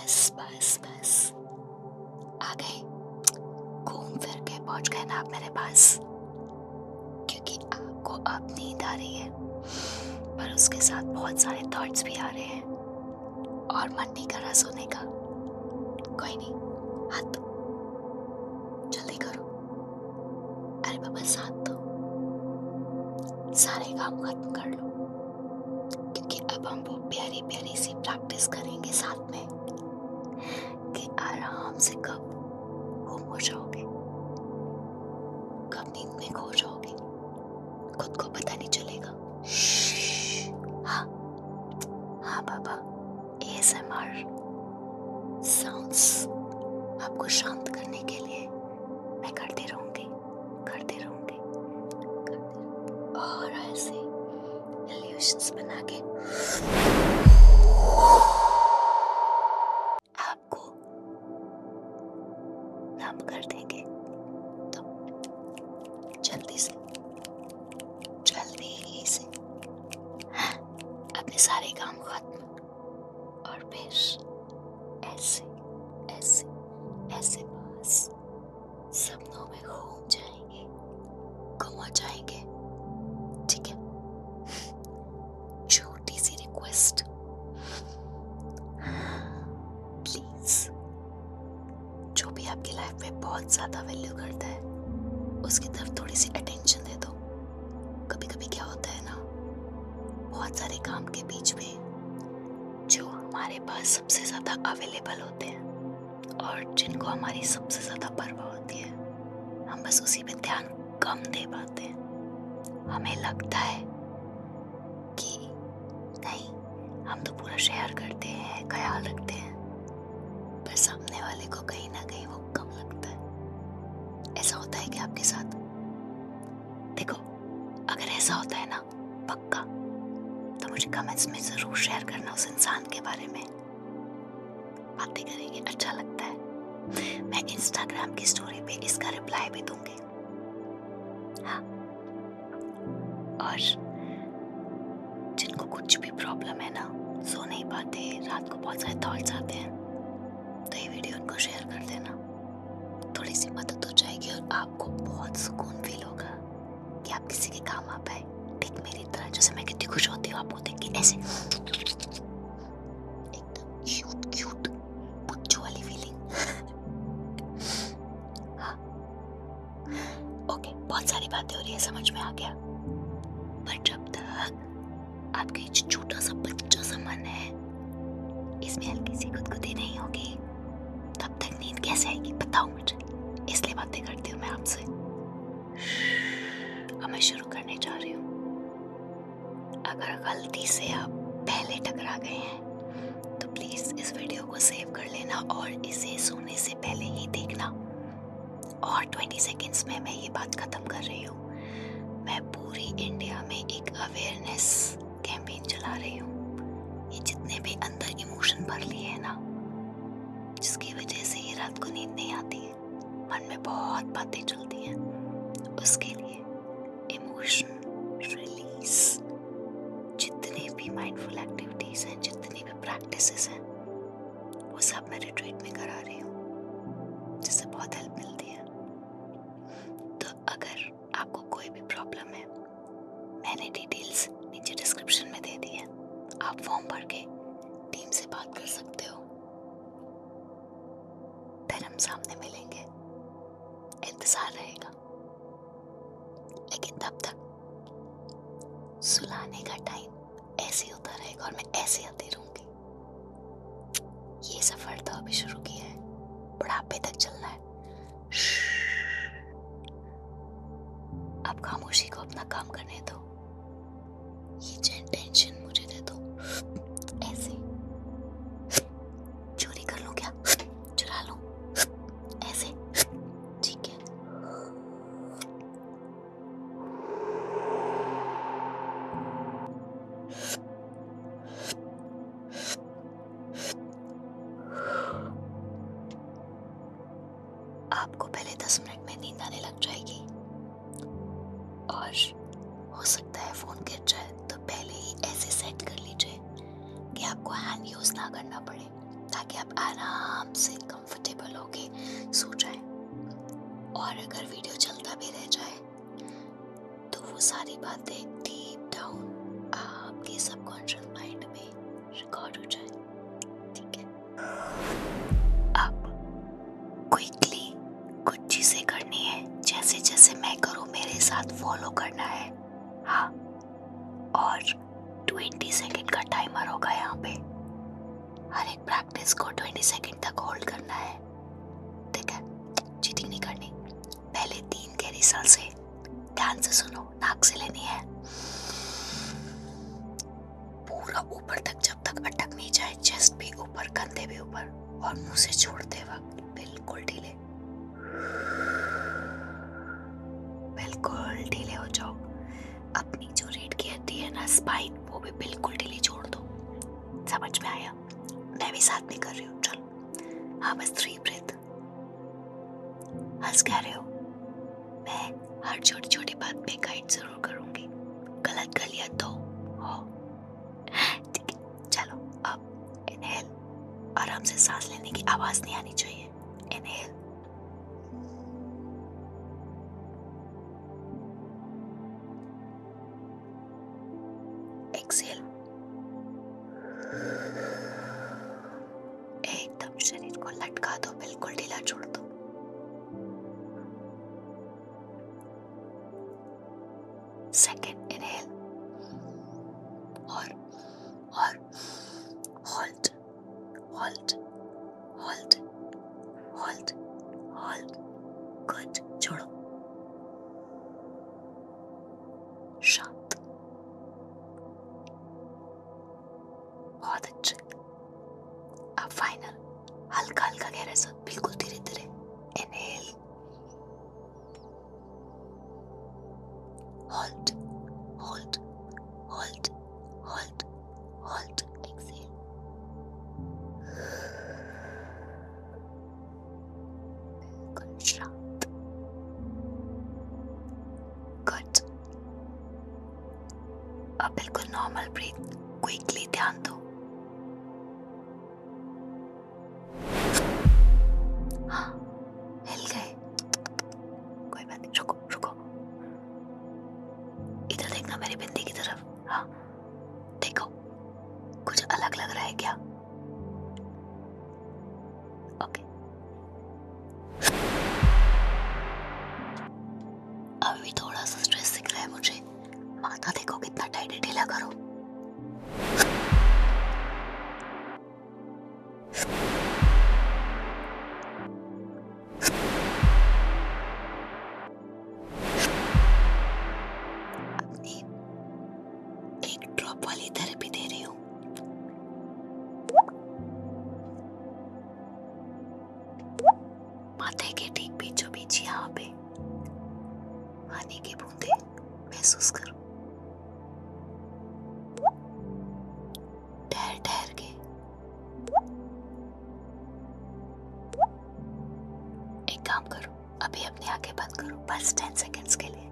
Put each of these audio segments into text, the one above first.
बस बस बस आ गए, घूम फिर के पहुंच गए ना आप मेरे पास, क्योंकि आपको अब नींद आ रही है पर उसके साथ बहुत सारे थॉट्स भी आ रहे हैं और मन नहीं कर रहा सोने का। कोई नहीं, हाथ दो, जल्दी करो। अरे बाबा साथ दो, सारे काम खत्म कर लो, क्योंकि अब हम वो प्यारी प्यारी सी प्रैक्टिस करेंगे साथ में कि आराम से कब गुम हो जाओगे, कब नींद में खो जाओगे, खुद को पता नहीं चलेगा। हाँ हाँ बाबा, ASMR साउंड्स आपको शांत करने के लिए मैं करते रहूंगी और ऐसे इल्यूशंस बना के आपको नम कर देंगे। तो जल्दी से अपने सारे काम खत्म और फिर ऐसे ऐसे ऐसे बस सपनों में घूम जाएंगे, गुम हो जाएंगे। ठीक है, छोटी सी रिक्वेस्ट, प्लीज जो भी आपकी लाइफ में बहुत ज्यादा वैल्यू करता है उसकी तरफ थोड़ी सी अटेंशन दे दो। कभी कभी क्या होता है ना, बहुत सारे काम के बीच में जो हमारे पास सबसे ज्यादा अवेलेबल होते हैं और जिनको हमारी सबसे ज्यादा परवाह होती है, हम बस उसी पे ध्यान कम दे पाते हैं। हमें लगता है कि नहीं, हम तो पूरा शेयर करते हैं, ख्याल रखते हैं, पर सामने वाले को कहीं ना कहीं वो कम लगता है। ऐसा होता है कि आपके साथ? देखो, अगर ऐसा होता है ना पक्का, तो मुझे कमेंट्स में जरूर शेयर करना उस इंसान के बारे में, बातें करेंगे, अच्छा लगता है। मैं इंस्टाग्राम की स्टोरी पे इसका रिप्लाई भी दूंगी। हाँ, और जिनको कुछ भी प्रॉब्लम है ना, सो नहीं पाते, रात को बहुत सारे थॉट्स आते हैं, तो ये वीडियो उनको शेयर कर देना, थोड़ी सी मदद हो जाएगी और आपको बहुत सुकून फील होगा कि आप किसी के काम आ पाए। ठीक मेरी तरह, जैसे मैं कितनी खुश होती हूँ आपको देख के, ऐसे एकदम क्यूट क्यूट पुच्चू वाली फीलिंग। हाँ ओके, बहुत सारी बातें हो रही है, समझ में आ गया, पर जब तक आपके छोटा सा बच्चा सा मन है, इसमें हल्की सी गुदगुदी नहीं होगी, तब तक नींद कैसे आएगी बताओ मुझे। इसलिए बातें करती हूँ मैं आपसे। अब मैं शुरू करने जा रही हूँ। अगर गलती से आप पहले टकरा गए हैं तो प्लीज इस वीडियो को सेव कर लेना और इसे सोने से पहले ही देखना। और 20 सेकेंड्स में मैं ये बात खत्म कर रही हूँ। मैं पूरी इंडिया में एक अवेयरनेस कैंपेन चला रही हूँ। ये जितने भी अंदर इमोशन भर लिए हैं ना, जिसकी वजह से ये रात को नींद नहीं आती है, मन में बहुत बातें चलती हैं, उसके लिए इमोशन रिलीज, जितने भी माइंडफुल एक्टिविटीज हैं, जितनी भी प्रैक्टिसेस हैं, वो सब मैं रिट्रीट में करा रही हूँ, जिससे बहुत हेल्प मिलती है। तो अगर आपको कोई भी प्रॉब्लम है, मैंने डिटेल्स नीचे डिस्क्रिप्शन में दे दी है, आप फॉर्म भर के टीम से बात कर सकते हो। फिर हम सामने मिलेंगे, इंतजार रहेगा, लेकिन तब तक सुलाने का टाइम ऐसे ही होता रहेगा और मैं ऐसे आती रहूंगी। ये सफर तो अभी शुरू किया है, बुढ़ापे तक चलना है। अब खामोशी को अपना काम करने दो, ये टेंशन मुझे दे दो। ऐसे चोरी कर लूं क्या, चुरा लूं, ऐसे ठीक है। आपको पहले 10 मिनट में नींद आने लग जाएगी और हो सकता है फोन गिर जाए, तो पहले ही ऐसे सेट कर लीजिए कि आपको हैंड यूज ना करना पड़े, ताकि आप आप आराम से कंफर्टेबल होके सो जाए। और अगर वीडियो चलता भी रह जाए तो वो सारी बातें डीप डाउन आपके सबकॉन्शियस माइंड में रिकॉर्ड हो जाए। ठीक है, अब क्विकली कुछ चीजें करनी है, जैसे जैसे मैं करूँ मेरे साथ फॉलो करना है। हाँ, और 20 सेकेंड का टाइमर होगा यहाँ पे। हर एक प्रैक्टिस को 20 सेकेंड तक होल्ड करना है। ठीक है, चीटिंग नहीं करनी। पहले 3 गहरी सांसें ध्यान से सुनो, नाक से लेनी है पूरा ऊपर तक, जब तक अटक नहीं जाए। चेस्ट भी ऊपर, कंधे भी ऊपर, और मुंह से छोड़ते वक्त बिल्कुल ढीले, बिल्कुल ढीले हो जाओ। अपनी जो रीढ़ की हड्डी है ना, स्पाइन, वो भी बिल्कुल ढीली छोड़ दो। समझ में आया? मैं भी साथ में कर रही हूँ, चलो। हाँ, बस 3 ब्रेथ। हंस कह रहे हो, मैं हर छोटी छोटी बात पे गाइड जरूर करूंगी। गलत कर लिया तो हो। ठीक है, चलो। अब इनहेल, आराम से सांस लेने की आवाज नहीं आनी चाहिए। Inhale, exhale. एकदम शरीर को लटका दो, बिल्कुल ढीला छोड़ दो। सेकेंड इनहेल, और hold, hold, hold, hold, hold. Good, छोड़ो। शांत, बहुत अच्छे। अब फाइनल, हल्का हल्का गहरा सांस, बिल्कुल धीरे धीरे। Inhale, hold, hold, hold, hold, hold. Exhale, बिल्कुल शांत। गुड। अब बिल्कुल नॉर्मल ब्रीथ, क्विकली ध्यान दो। हाँ, हिल गए, कोई बात नहीं, रुको रुको। इधर देखना, मेरी बिंदी की तरफ। हाँ, देखो, कुछ अलग लग रहा है क्या? ओके, अभी थोड़ा सा स्ट्रेस दिख रहा है मुझे। माथा देखो कितना टाइट, ढीला करो। अपनी एक ड्रॉप वाली थेरेपी दे रही हूँ। माथे के ठीक बीचों बीच यहाँ पे पानी की बूंदे महसूस करो। ठहर ठहर के एक काम करो, अभी अपनी आंखें बंद करो, बस 10 सेकेंड्स के लिए।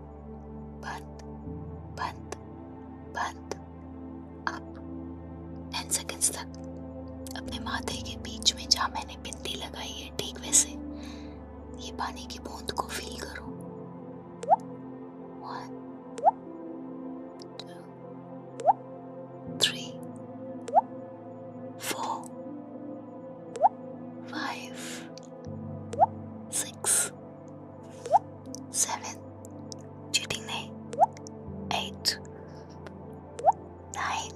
बंद, बंद, बंद। अब 10 सेकेंड्स तक अपने माथे के बीच में जहाँ मैंने बिंदी लगाई है, ठीक वैसे ये पानी की बूंद को फील करो। 1, 2, 3, 4, 5, 6, 7, चीटिंग नहीं, 8, 9,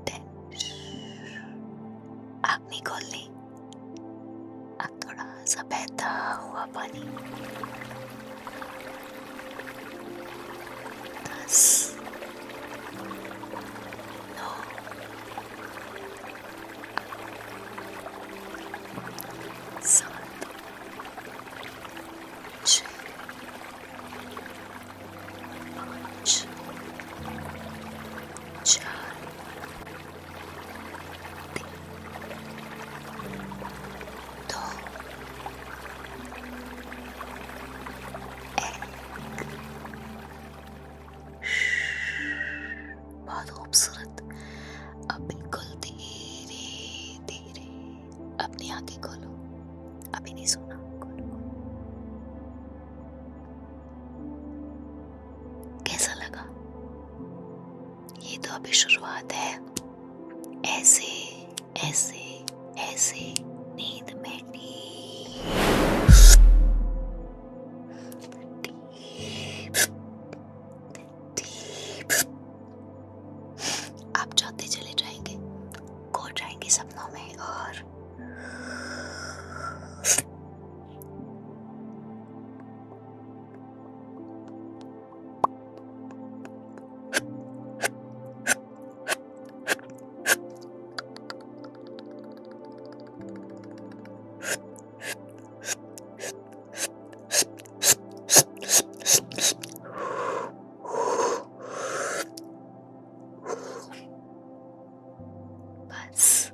10। आँख नहीं खोलनी। अब थोड़ा सा बहता हुआ पानी। 10, 9, 7, 6, 5, 4, 3, 2, ये तो अभी शुरुआत है। ऐसे ऐसे ऐसे नींद में आप जाते चले जाएंगे, खो जाएंगे सपनों में। और बस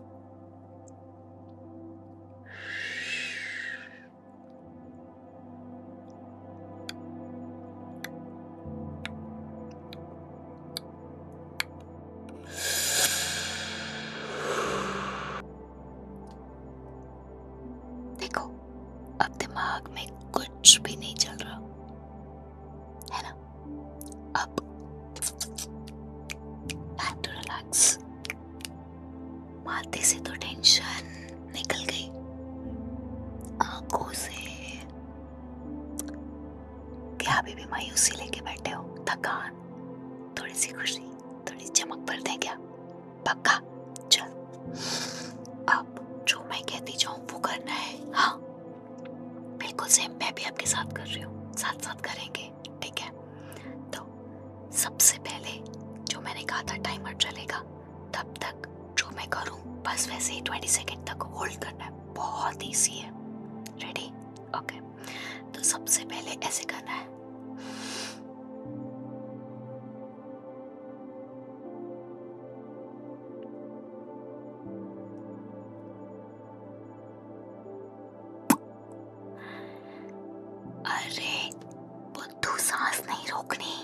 देखो, अब दिमाग में कुछ भी नहीं चल रहा है ना। अब टाइम टू रिलैक्स। माथे से तो टेंशन निकल गई, आंखों से क्या अभी भी मायूसी लेके बैठे हो? थकान, थोड़ी सी खुशी, थोड़ी चमक भर दें क्या? पक्का? चल, अब जो मैं कहती जाऊं वो करना है। हाँ बिल्कुल सेम मैं भी आपके साथ कर रही हूँ, साथ साथ करेंगे, ठीक है? तो सबसे पहले जो मैंने कहा था टाइमर चलेगा, तब तक जो मैं करूँ बस वैसे ही 20 सेकेंड तक होल्ड करना है। बहुत ईजी है। रेडी? ओके। तो सबसे पहले ऐसे करना है। अरे बुद्धू, सांस नहीं रोकनी,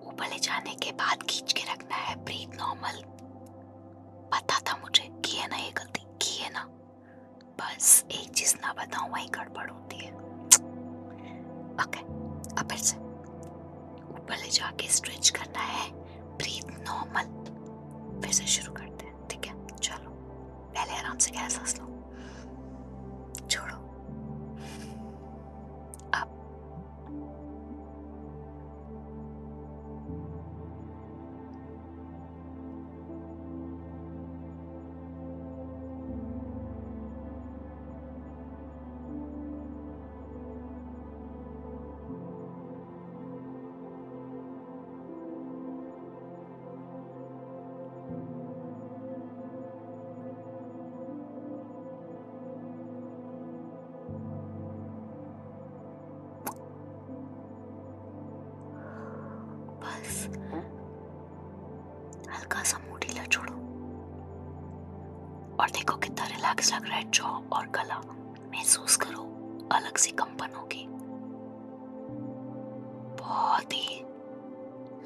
ऊपर ले जाने के बाद खींच के रखना है। Breathe normal. पता था मुझे की है ना, ये गलती की है ना। बस एक चीज ना बताऊं वही गड़बड़ होती है। ओके, अब फिर से ऊपर ले जाके स्ट्रेच करना है। Breathe normal. फिर से शुरू करते हैं, ठीक है? चलो, पहले आराम से गहरा सांस लो, छोड़ो। अब बस हल्का सा मुंह ढीला छोड़ो और देखो कितना रिलैक्स लग रहा है। जॉ और गला महसूस करो, अलग सी कंपन होगी, बहुत ही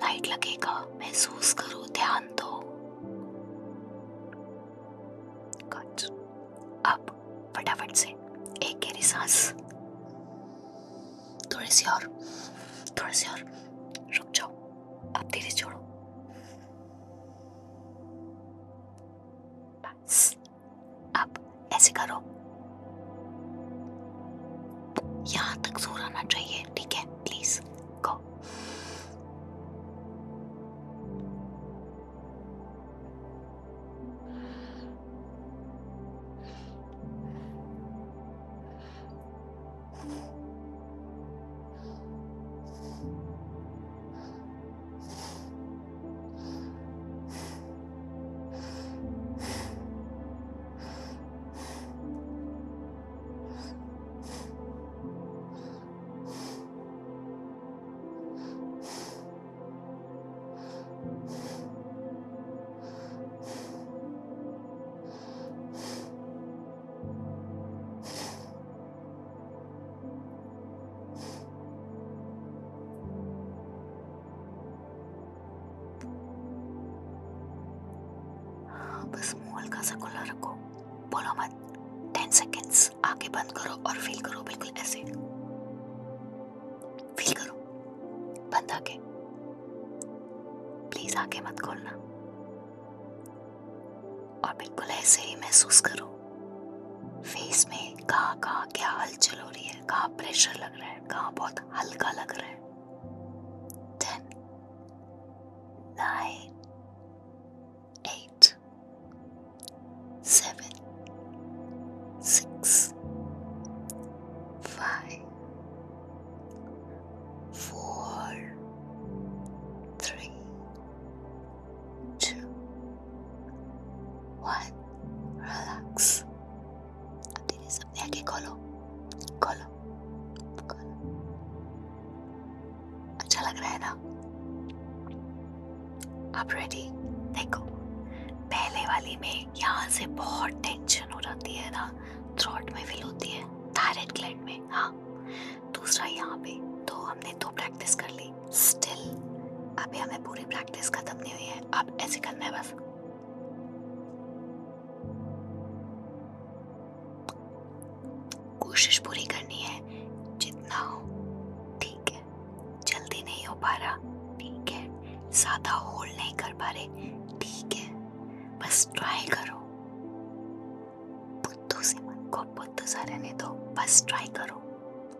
लाइट लगेगा। महसूस करो, ध्यान दो। गुड। अब फटाफट से एक गहरी सांस, थोड़ी सी और, थोड़ी सी और। रुक जाओ, अब धीरे छोड़ो। बस अब ऐसे करो, यहाँ तक जोर आना चाहिए, ठीक है? Please go. बस मुंह हल्का सा खुला रखो, बोलो मत। 10 सेकेंड्स आंखें बंद करो और फील करो, बिल्कुल ऐसे फील करो। बंद आंखें, प्लीज आंखें मत खोलना। और बिल्कुल ऐसे ही महसूस करो फेस में कहाँ कहाँ क्या हलचल हो रही है, कहाँ प्रेशर लग रहा है, कहाँ बहुत हल्का लग रहा है। 10 9 8 7 6 5 4 3 2 1 रिलैक्स। अब धीरे से अपनी आंखें खोलो खोलो खोलो। अच्छा लग रहा है ना? अब रेडी? देखो, पहले वाली में यहाँ से बहुत टेंशन हो जाती है ना, थ्रोट में फील होती है, थायराइड ग्लैंड में। हाँ, दूसरा यहाँ पे तो हमने 2 प्रैक्टिस कर ली। स्टिल अभी हमें पूरी प्रैक्टिस खत्म नहीं हुई है। अब ऐसे करना है बस। कोशिश पूरी करनी है जितना हो, ठीक है? जल्दी नहीं हो पा रहा, ठीक है? ज्यादा होल्ड नहीं कर पा रहे, ठीक है? बस ट्राई करो। बुद्धू से मन को बुद्ध सा रहने दो, बस ट्राई करो,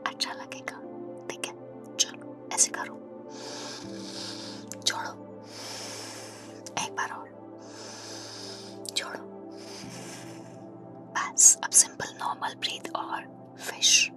अच्छा लगेगा, ठीक है? चलो ऐसे करो, छोड़ो, एक बार और छोड़ो। बस अब सिंपल नॉर्मल ब्रीथ और फिश।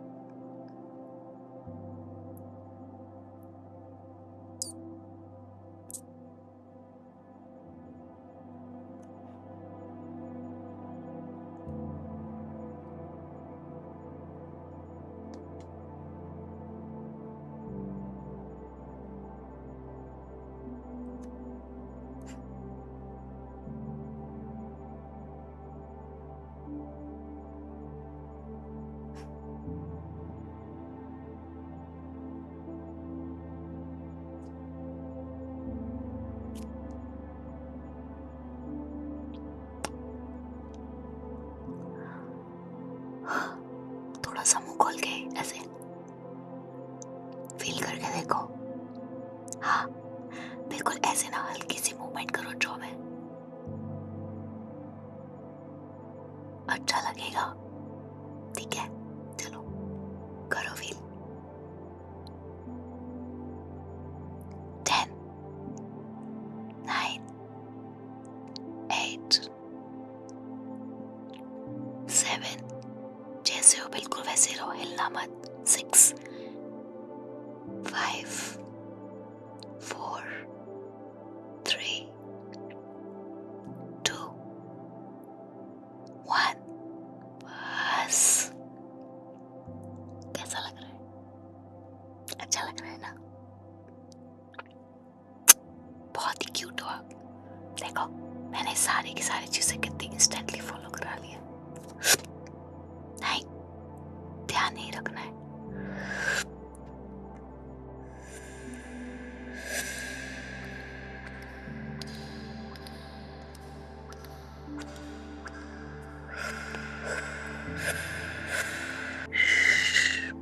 थोड़ा सा मुंह खोल के ऐसे फील करके देखो। हाँ, बिल्कुल ऐसे ना, हल्की सी मूवमेंट करो जॉ में, अच्छा लगेगा, ठीक है? चलो करो फील। 10 9 8 7, जैसे हो बिल्कुल वैसे रहो, हिलना मत। 6 5 4 3 2 1। बस। कैसा लग रहा है? अच्छा लग रहा है ना? बहुत ही क्यूट हो आप। देखो, मैंने सारी की सारी चीजें कितनी इंस्टेंटली फॉलो करा लिया। नहीं, ध्यान नहीं रखना है।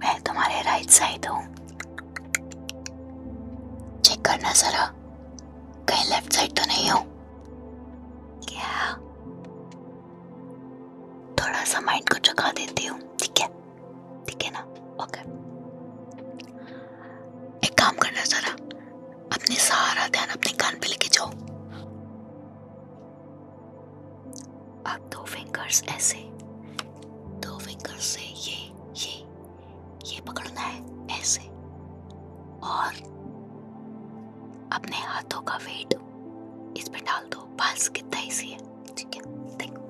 मैं तुम्हारे राइट साइड हूँ, चेक करना जरा, कहीं लेफ्ट साइड तो नहीं हूँ क्या? थोड़ा सा माइंड को जगा देती हूँ, ठीक है? ठीक है ना? ओके। एक काम करना जरा, अपने सारा ध्यान अपने कान पे लेके जाओ। अब 2 फिंगर्स ऐसे, 2 फिंगर्स से ये पकड़ना है ऐसे, और अपने हाथों का वेट इस पे डाल दो। बस कितना इजी है, ठीक है? देखो,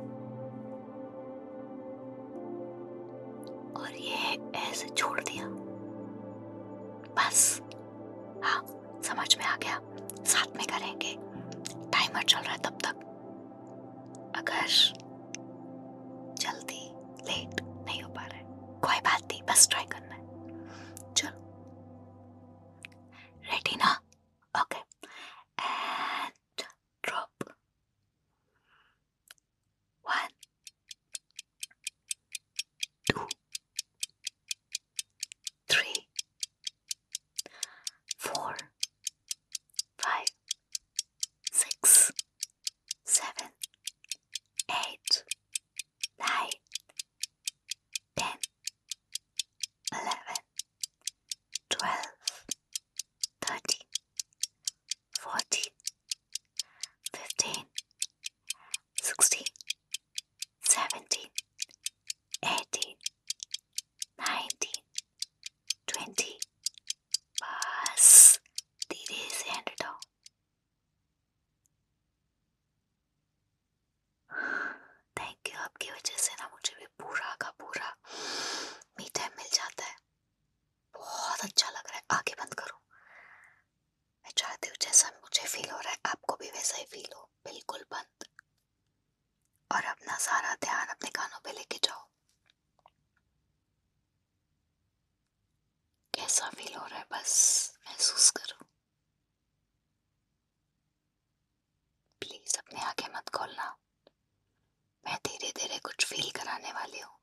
और ये ऐसे छोड़ दिया, बस। हाँ, समझ में आ गया? साथ में करेंगे, टाइमर चल रहा है तब तक। अगर जल्दी लेट नहीं हो पा रहा है, कोई बात नहीं, बस ट्राई करना है। चलो, रेडी ना? Okay, and drop. 1 2 3 4 5 6 7 जैसा ही फील हो, बिल्कुल बंद, और अपना सारा ध्यान अपने कानों पे लेके जाओ। कैसा फील हो रहा है बस महसूस करो। प्लीज अपनी आंखें मत खोलना, मैं धीरे धीरे कुछ फील कराने वाली हूँ।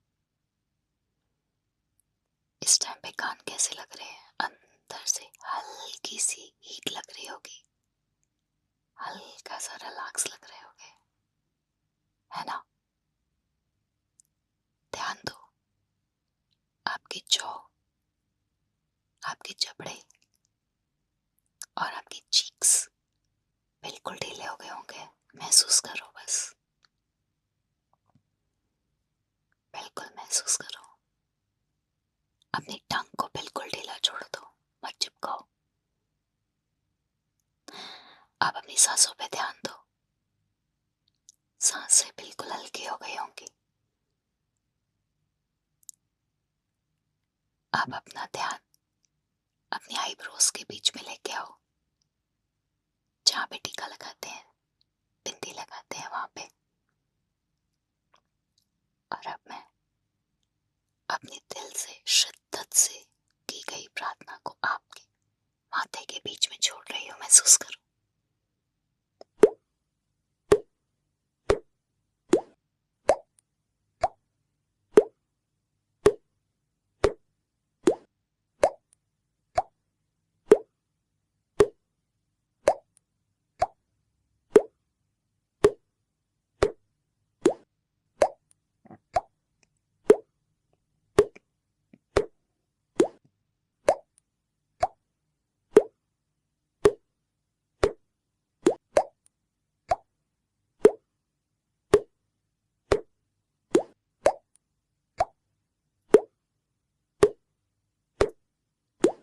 इस टाइम पे कान कैसे लग रहे हैं? अंदर से हल्की सी हीट लग रही होगी, हल्का सा रिलैक्स लग रहे होगे, है ना? ध्यान दो, आपकी जॉ, आपके जबड़े और आपकी चीक्स बिल्कुल ढीले हो गए होंगे। महसूस करो बस, बिल्कुल महसूस करो। अपनी टंग को बिल्कुल ढीला छोड़ दो, मत चिपकाओ। अब अपनी सांसों पे ध्यान दो, सांसें बिल्कुल हल्की हो गई होंगी। अब अपना ध्यान अपनी आईब्रोज के बीच में लेके आओ, जहाँ पे टीका लगाते हैं, बिंदी लगाते हैं, वहां पे। और अब मैं अपने दिल से, शिद्दत से की गई प्रार्थना को आपके माथे के बीच में छोड़ रही हूँ। महसूस करो।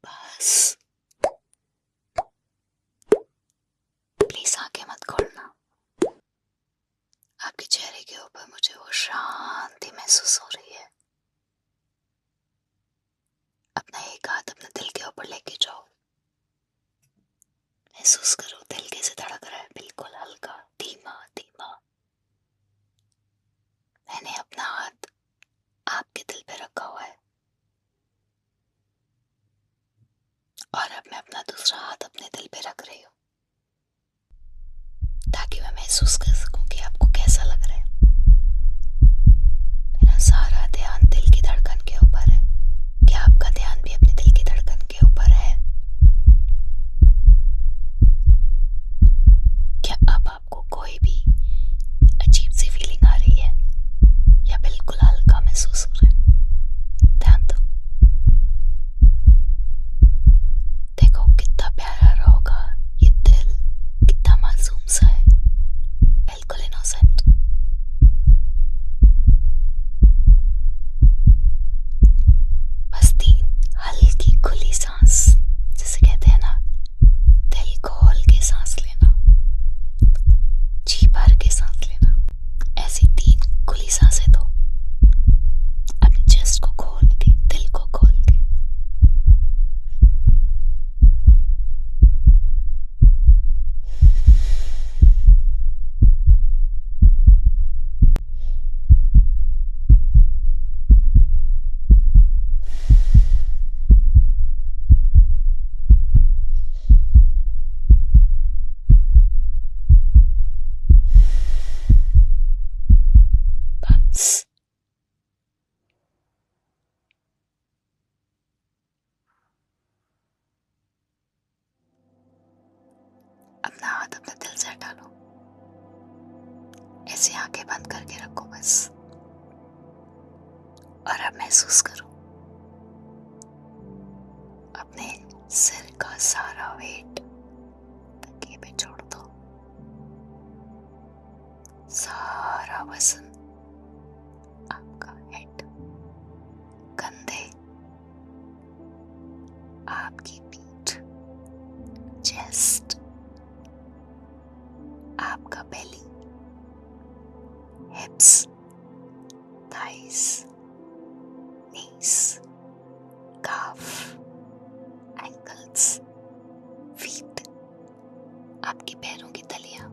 बस प्लीज आंखें मत खोलना। आपके चेहरे के ऊपर मुझे वो शांति महसूस हो रही है। अपना एक हाथ अपने दिल के ऊपर लेके जाओ, महसूस करो दिल कैसे धड़क रहा है, बिल्कुल हल्का, धीमा धीमा। मैंने अपना हाथ आपके दिल पे रखा हुआ है, और अब मैं अपना दूसरा हाथ अपने दिल पे रख रही हूँ, ताकि मैं महसूस कर सकूं कि आपको कैसा लग रहा है। मेरा सारा ध्यान दिल की धड़कन के ऊपर है। क्या आपका ध्यान भी अपने दिल की धड़कन के ऊपर है? क्या अब आपको कोई भी अजीब सी फीलिंग आ रही है, या बिल्कुल हल्का महसूस हो रहा है? ध्यान दो, देखो कितना प्यारा रहा होगा ये दिल, कितना मासूम सा है, बिल्कुल इनोसेंट। बस 3 हल्की खुली सांस, जिसे कहते हैं ना, दिल खोल के सांस लेना, जी भर के सांस लेना। ऐसी 3 खुली सांसें दो, अपनी चेस्ट को खोल के, दिल को खोल के। बस अपना हाथ अपने दिल से हटा लो, ऐसे आंखें बंद करके रखो बस, और अब महसूस करो अपने सिर का सारा वेट तकिए पे छोड़ दो। सारा वजन आपका हेड, कंधे, आपकी पीठ, चेस्ट, आपका बेली, हिप्स, थाइस, नीज, काफ, एंकल्स, फीट, आपकी पैरों की तलियां,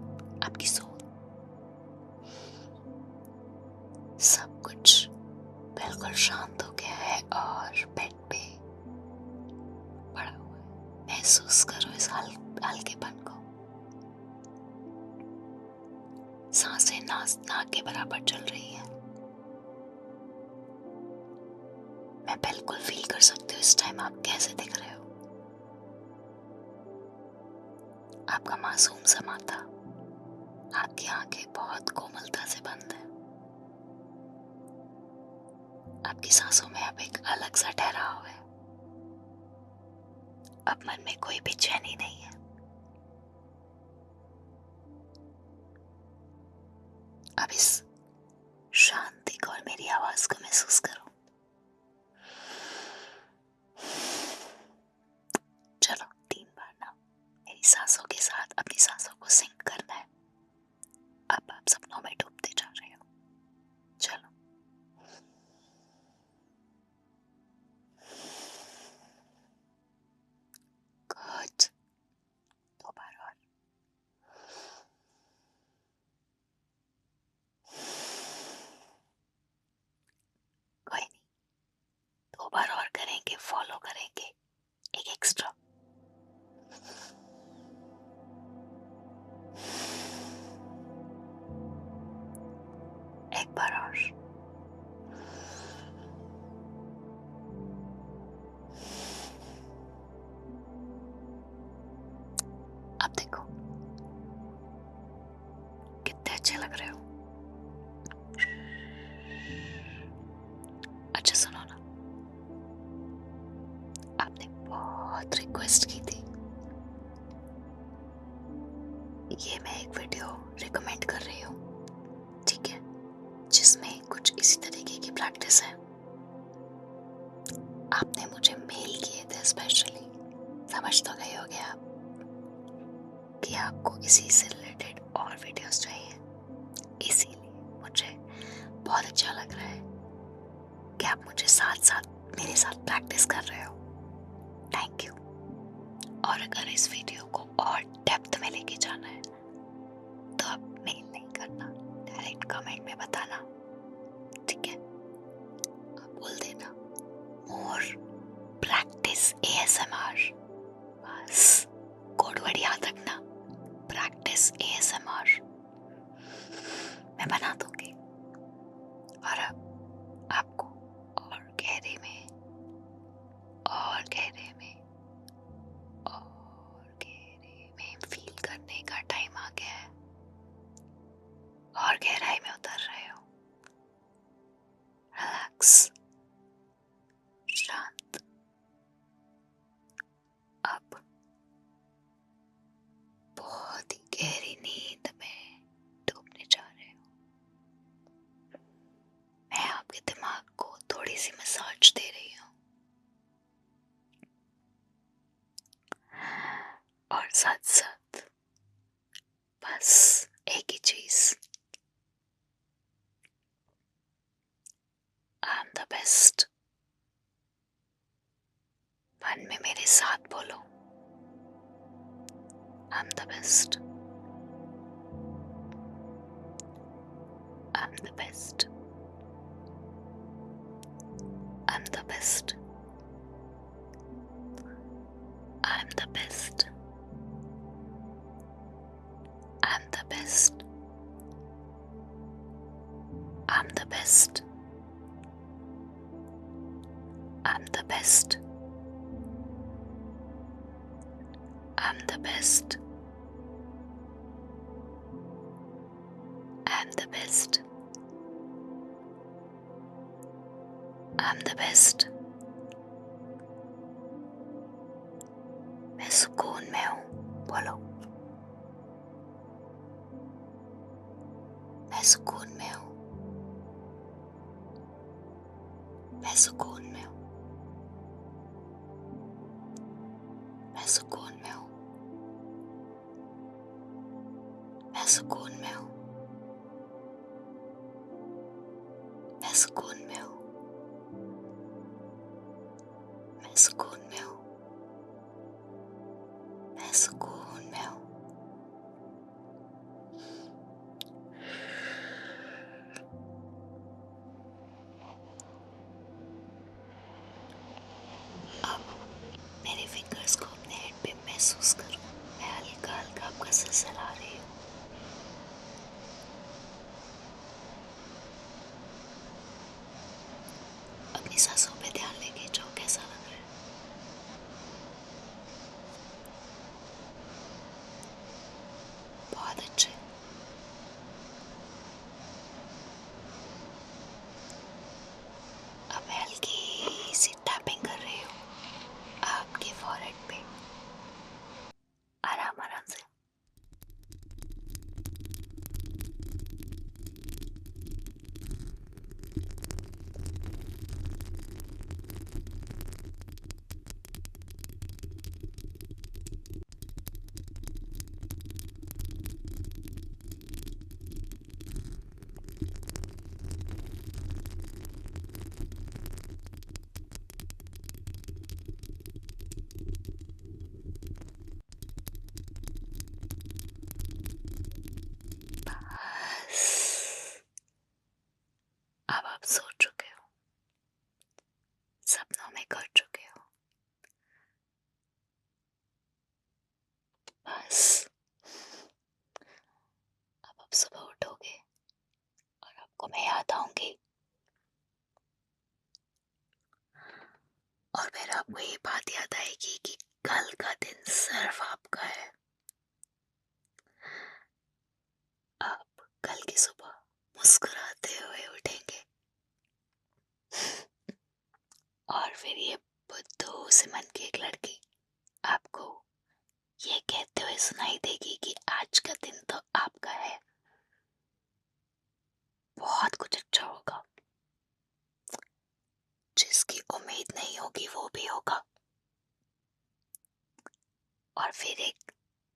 बिल्कुल शांत हो गया है और बेड पे पड़ा हुआ है। महसूस करो इस हल्केपन को। सांसें नाक के बराबर चल रही है। मैं बिल्कुल फील कर सकती हूँ इस टाइम आप कैसे दिख रहे हो। आपका मासूम सा माथा, आपकी आंखें बहुत कोमलता से बंद है। आपकी सांसों में अब एक अलग सा ठहराव है। अब मन में कोई बेचैनी नहीं है। अब इस शांति को और मेरी आवाज को महसूस करो। चलो 3 बार ना मेरी सांसों के साथ अपनी सांसों को सिंक करना है। अब आप सपनों में डूबते जा रहे हो। चलो गुड। 2 बार और। कोई नहीं, 2 बार और करेंगे, फॉलो करेंगे एक एक्स्ट्रा। एक बार और। अब देखो कितने अच्छे लग रहे हो। अच्छा सुनो ना, आपने बहुत रिक्वेस्ट की थी, ये मैं एक वीडियो रिकमेंड कर रही हूँ, ठीक है, जिसमें कुछ इसी तरीके की प्रैक्टिस है। आपने मुझे मेल किए थे स्पेशली, समझ तो गए होगे आप कि आपको इसी से रिलेटेड और वीडियोस चाहिए। इसीलिए मुझे बहुत अच्छा लग रहा है कि आप मुझे साथ साथ मेरे साथ प्रैक्टिस कर रहे हो। Thank you. और अगर इस वीडियो को और डेप्थ में लेके जाना है तो आप मेल नहीं करना, डायरेक्ट कमेंट में बताना, ठीक है। आप बोल देना मोर प्रैक्टिस ASMR, बस कोड वर्ड याद रखना, प्रैक्टिस ASMR, मैं बना दूंगी। और अब आपको और गहरे में और गहरे में और गहरे में फील करने का टाइम आ गया है। और गहराई में उतर रहे हो। रिलैक्स, शांत। अब बहुत ही गहरी नींद में डूबने जा रहे हो। मैं आपके दिमाग को थोड़ी सी मसाज दे रही हूँ और साथ साथ बस एक ही चीज, आई एम द बेस्ट। मन में मेरे साथ बोलो, I am the best, I am the best, I am the best, I am the best, I am the best, I am the best, I am the best, I'm the best. I'm the best. I'm the best. मैं सुकून में हूँ, बोलो। मैं सुकून में हूँ। मैं सुकून में हूँ। मैं सुकून में हूँ। मैं सुकून में हूँ। मैं सुकून में हूँ। मैं सुकून में हूँ। मैं सुकून में हूँ। बहुत अच्छे। अब मैं हल्की सी टैपिंग कर रही हूँ आपके फॉरहेड पे, आराम आराम से। बस अब आप सो चुके हो, सपनों में खो चुके हो। बस अब आप सुबह उठोगे और आपको मैं याद आऊंगी, और फिर आपको ये बात याद आएगी कि कल का दिन सिर्फ आपका है। आप कल की सुबह मुस्कुराते हुए उठेंगे और फिर ये बुद्धू से मन की एक लड़की आपको ये कहते हुए सुनाई देगी कि आज का दिन तो आपका है, बहुत कुछ अच्छा होगा, जिसकी उम्मीद नहीं होगी वो भी होगा। और फिर एक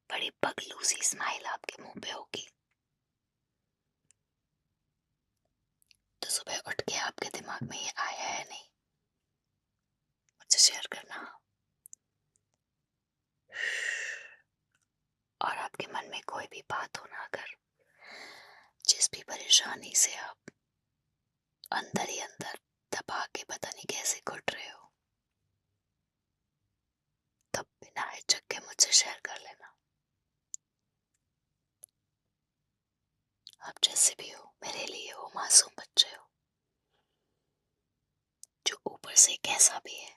बड़ी पगलू सी स्माइल आपके मुंह पे होगी। तो सुबह उठ के आपके दिमाग में ये आया है नहीं, मुझसे शेयर करना। और आपके मन में कोई भी बात हो ना, अगर जिस भी परेशानी से आप अंदर ही अंदर दबा के पता नहीं कैसे घुट रहे हो, तब बिना हिचक के मुझसे शेयर कर लेना। आप जैसे भी हो मेरे लिए वो मासूम बच्चे हो, जो ऊपर से कैसा भी है,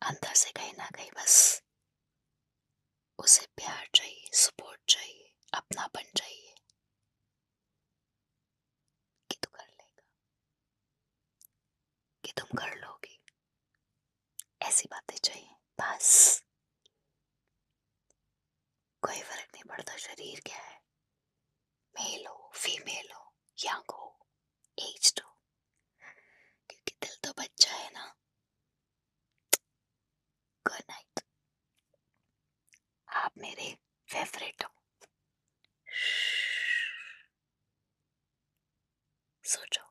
अंदर से कहीं ना कहीं बस उसे प्यार चाहिए, सपोर्ट चाहिए, अपनापन चाहिए कि तू कर लेगा, कि तुम कर लोगी, ऐसी बातें चाहिए बस। कोई फर्क नहीं पड़ता शरीर क्या है, मेल हो फीमेल हो यंग हो एज्ड हो, क्योंकि दिल तो बच्चा है ना। गुड नाइट, आप मेरे फेवरेट हो। सो जाओ।